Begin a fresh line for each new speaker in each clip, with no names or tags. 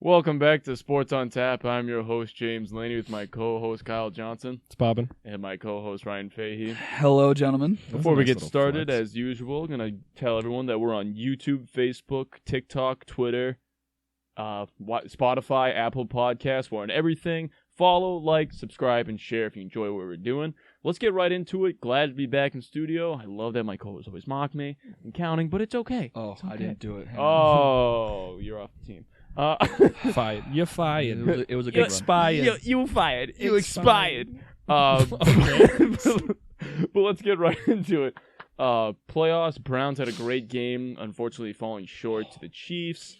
Welcome back to Sports on Tap. I'm your host, James Laney, with my co-host, Kyle Johnson.
It's bobbing.
And my co-host, Ryan Fahey.
Hello, gentlemen.
Before we get started, as usual, I'm going to tell everyone that we're on YouTube, Facebook, TikTok, Twitter, Spotify, Apple Podcasts. We're on everything. Follow, like, subscribe, and share if you enjoy what we're doing. Let's get right into it. Glad to be back in studio. I love that my co-hosts always mock me. I'm counting, but it's okay.
Oh,
It's okay.
I didn't do it.
Oh, you're off the team.
Fired. You're fired.
It was a good run.
Expired.
You fired. You
Expired.
expired. But let's get right into it. Playoffs. Browns had a great game. Unfortunately, falling short to the Chiefs.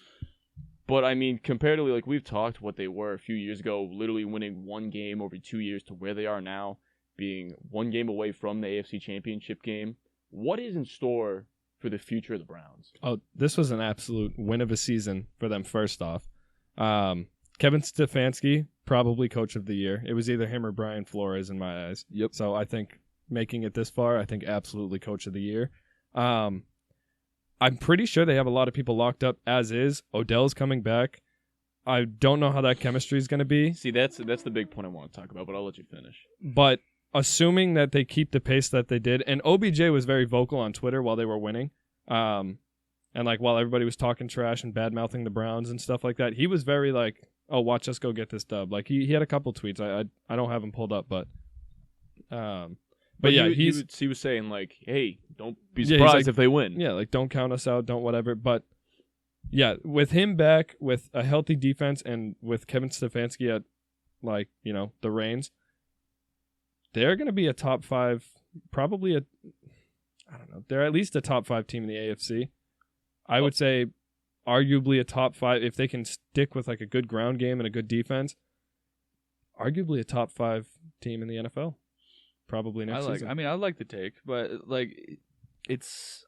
But, I mean, comparatively, like we've talked, what they were a few years ago, literally winning one game over 2 years to where they are now, being one game away from the AFC Championship game. What is in store for the future of the Browns?
Oh, this was an absolute win of a season for them, first off. Kevin Stefanski, probably coach of the year. It was either him or Brian Flores in my eyes.
Yep.
So I think making it this far, I think absolutely coach of the year. I'm pretty sure they have a lot of people locked up as is. Odell's coming back. I don't know how that chemistry is going to be.
See, that's the big point I want to talk about, but I'll let you finish.
But assuming that they keep the pace that they did, and OBJ was very vocal on Twitter while they were winning, and like while everybody was talking trash and bad-mouthing the Browns and stuff like that, he was very like, oh, watch us go get this dub. Like he had a couple tweets. I don't have them pulled up, but yeah,
he was saying like, hey, don't be surprised if they win.
Yeah, like don't count us out, don't whatever. But yeah, with him back, with a healthy defense, and with Kevin Stefanski at the reins, they're going to be a top five, probably they're at least a top five team in the AFC. I would say arguably a top five, if they can stick with like a good ground game and a good defense, arguably a top five team in the NFL. Probably next season.
I like the take, but like it's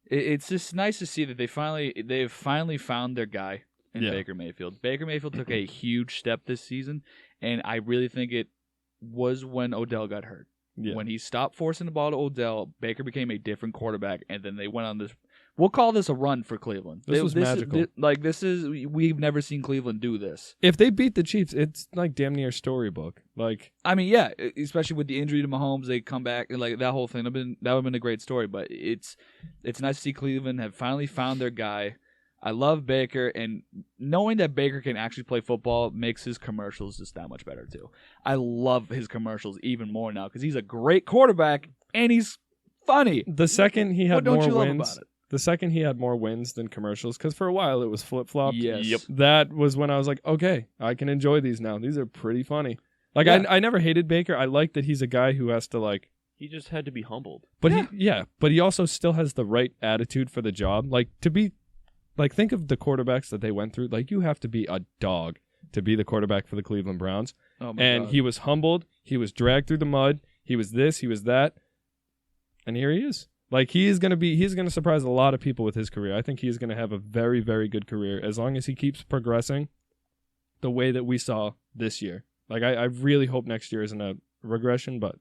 just nice to see that they've finally found their guy in Baker Mayfield. Baker Mayfield took a huge step this season, and I really think it was when Odell got hurt. Yeah. When he stopped forcing the ball to Odell, Baker became a different quarterback, and then they went on this. We'll call this a run for Cleveland.
This was magical.
We've never seen Cleveland do this.
If they beat the Chiefs, it's like damn near storybook. Like,
I mean, yeah, especially with the injury to Mahomes, they come back and like that whole thing. That would have been a great story. But it's nice to see Cleveland have finally found their guy. I love Baker, and knowing that Baker can actually play football makes his commercials just that much better too. I love his commercials even more now because he's a great quarterback and he's funny.
The second he had
more
wins.
Love about it?
The second he had more wins than commercials, because for a while it was flip-flop.
Yes.
Yep.
That was when I was like, okay, I can enjoy these now. These are pretty funny. Like, yeah. I never hated Baker. I like that he's a guy who has to, like...
He just had to be humbled.
But but he also still has the right attitude for the job. Like, to be... Like, think of the quarterbacks that they went through. Like, you have to be a dog to be the quarterback for the Cleveland Browns.
Oh my God.
He was humbled. He was dragged through the mud. He was this. He was that. And here he is. Like, he's going to surprise a lot of people with his career. I think he's going to have a very, very good career as long as he keeps progressing the way that we saw this year. Like, I really hope next year isn't a regression, but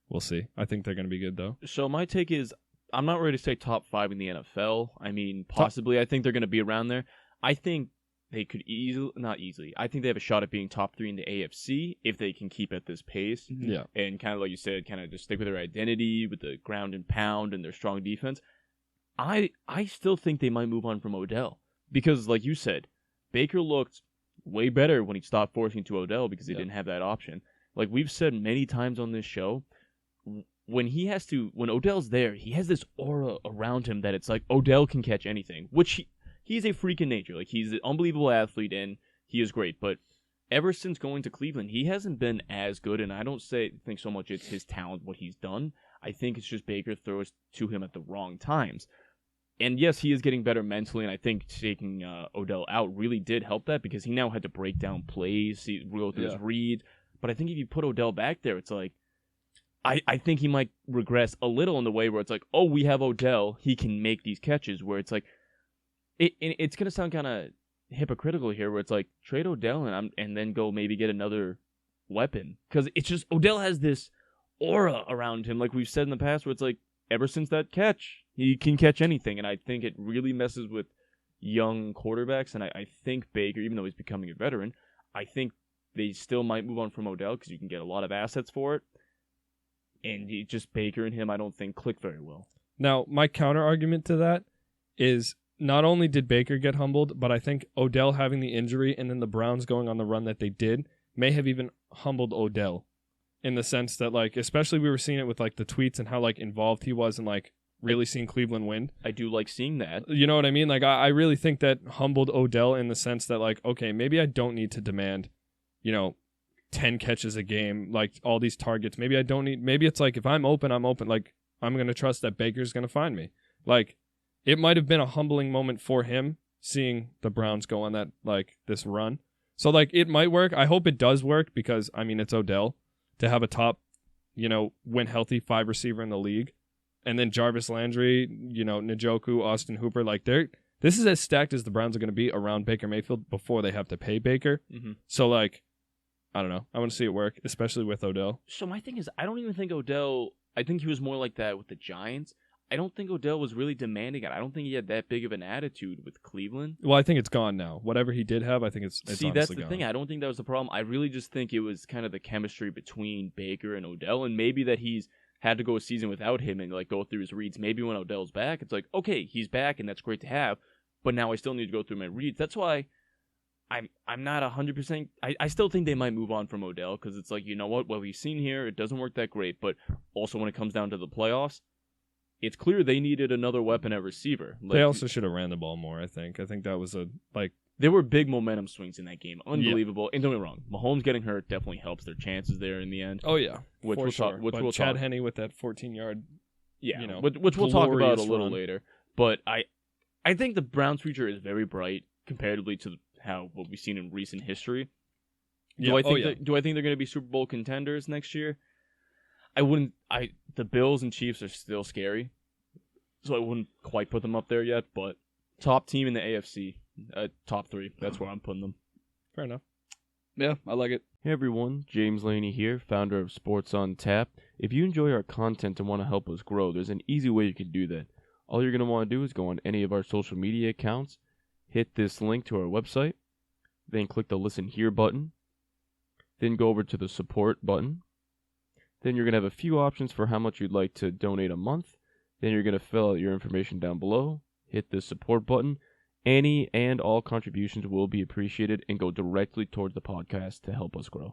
we'll see. I think they're going to be good, though.
So my take is, I'm not ready to say top five in the NFL. I mean, possibly. I think they're going to be around there. I think they could not easily. I think they have a shot at being top three in the AFC if they can keep at this pace.
Yeah.
And kind of like you said, kind of just stick with their identity, with the ground and pound and their strong defense. I still think they might move on from Odell. Because like you said, Baker looked way better when he stopped forcing to Odell because he didn't have that option. Like we've said many times on this show, when Odell's there, he has this aura around him that it's like Odell can catch anything, which he's a freak in nature. Like, he's an unbelievable athlete, and he is great. But ever since going to Cleveland, he hasn't been as good, and I don't think so much it's his talent, what he's done. I think it's just Baker throws to him at the wrong times. And yes, he is getting better mentally, and I think taking Odell out really did help that because he now had to break down plays, go through his reads. But I think if you put Odell back there, it's like, I think he might regress a little in the way where it's like, oh, we have Odell, he can make these catches, where it's like, it's going to sound kind of hypocritical here, where it's like, trade Odell and then go maybe get another weapon. Because it's just, Odell has this aura around him, like we've said in the past, where it's like, ever since that catch, he can catch anything. And I think it really messes with young quarterbacks, and I think Baker, even though he's becoming a veteran, I think they still might move on from Odell because you can get a lot of assets for it. And just Baker and him, I don't think click very well.
Now, my counter argument to that is not only did Baker get humbled, but I think Odell having the injury and then the Browns going on the run that they did may have even humbled Odell in the sense that, like, especially we were seeing it with, like, the tweets and how, like, involved he was in, like, really seeing Cleveland win.
I do like seeing that.
You know what I mean? Like, I really think that humbled Odell in the sense that, like, okay, maybe I don't need to demand, 10 catches a game, like, all these targets. Maybe I don't need, maybe it's like, if I'm open. Like, I'm going to trust that Baker's going to find me. Like, it might have been a humbling moment for him seeing the Browns go on that, like, this run. So, like, it might work. I hope it does work because, I mean, it's Odell to have a top, win healthy 5 receiver in the league. And then Jarvis Landry, Njoku, Austin Hooper, like, this is as stacked as the Browns are going to be around Baker Mayfield before they have to pay Baker.
Mm-hmm.
So, like, I don't know. I want to see it work, especially with Odell.
So my thing is, I don't even think Odell, I think he was more like that with the Giants. I don't think Odell was really demanding it. I don't think he had that big of an attitude with Cleveland.
Well, I think it's gone now. Whatever he did have, I think it's
See,
honestly
that's the
gone.
thing. I don't think that was the problem. I really just think it was kind of the chemistry between Baker and Odell, and maybe that he's had to go a season without him and, like, go through his reads. Maybe when Odell's back, it's like, okay, he's back, and that's great to have, but now I still need to go through my reads. That's why I'm not 100%. I still think they might move on from Odell because it's like, you know what we've seen here, it doesn't work that great. But also when it comes down to the playoffs, it's clear they needed another weapon at receiver. Like,
they also should have ran the ball more, I think. I think that was
there were big momentum swings in that game. Unbelievable. Yeah. And don't get me wrong, Mahomes getting hurt definitely helps their chances there in the end.
Oh, yeah.
Which
for
we'll
sure.
talk, which
but
we'll
Chad
talk.
Henne with that 14-yard,
which we'll talk about a little
run.
later. But I think the Browns' future is very bright comparatively to what we've seen in recent history. Do I think they're going to be Super Bowl contenders next year? I wouldn't. The Bills and Chiefs are still scary, so I wouldn't quite put them up there yet. But top team in the AFC, top 3. That's where I'm putting them.
Fair enough.
Yeah, I like it.
Hey everyone, James Laney here, founder of Sports on Tap. If you enjoy our content and want to help us grow, there's an easy way you can do that. All you're going to want to do is go on any of our social media accounts, hit this link to our website, then click the Listen Here button, then go over to the Support button. Then you're going to have a few options for how much you'd like to donate a month. Then you're going to fill out your information down below, hit the Support button. Any and all contributions will be appreciated and go directly towards the podcast to help us grow.